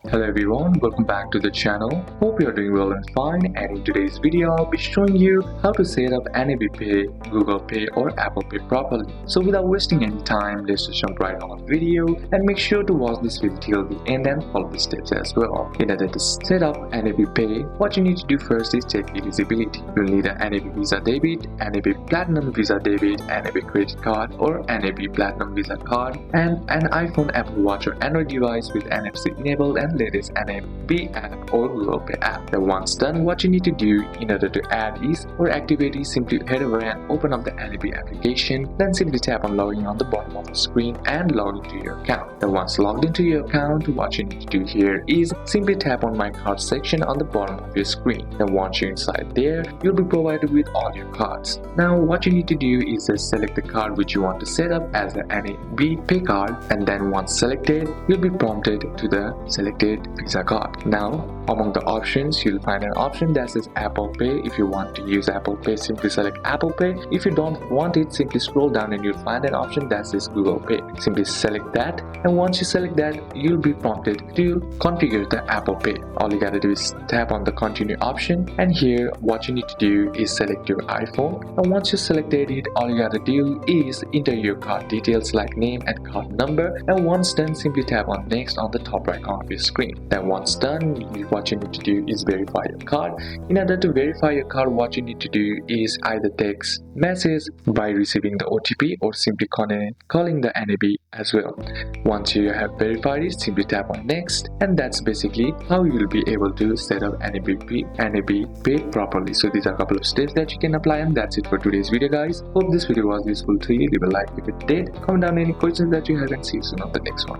Hello everyone, welcome back to the channel. Hope you are doing well and fine, and in today's video I'll be showing you how to set up NAB Pay, Google Pay or Apple Pay properly. So without wasting any time, let's just jump right on the video and make sure to watch this video till the end and follow the steps as well. In order to set up NAB Pay, what you need to do first is check eligibility. You'll need an NAB Visa Debit, NAB Platinum Visa Debit, NAB Credit Card or NAB Platinum Visa Card, and an iPhone, Apple Watch or Android device with NFC enabled and latest NAB app or Google Pay app. Then once done, what you need to do in order to add is or activate is simply head over and open up the NAB application. Then simply tap on login on the bottom of the screen and log into your account. Then once logged into your account, what you need to do here is simply tap on My Cards section on the bottom of your screen. Then once you're inside there, you'll be provided with all your cards. Now what you need to do is just select the card which you want to set up as the NAB Pay card, and then once selected, you'll be prompted to the selected Visa card. Now among the options, you'll find an option that says Apple Pay. If you want to use Apple Pay, simply select Apple Pay. If you don't want it, simply scroll down and you'll find an option that says Google Pay. Simply select that, and once you select that, you'll be prompted to configure the Apple Pay. All you gotta do is tap on the continue option, and here what you need to do is select your iPhone, and once you selected it, all you gotta do is enter your card details like name and card number, and once done, simply tap on next on the top right corner of your screen. Then once done, what you need to do is verify your card. In order to verify your card, what you need to do is either text message by receiving the OTP or simply calling the NAB as well. Once you have verified it, simply tap on next, and that's basically how you will be able to set up NAB Pay properly. So these are a couple of steps that you can apply, and that's it for today's video, guys. Hope this video was useful to you. Leave a like if it did, comment down any questions that you have, and see you soon on the next one.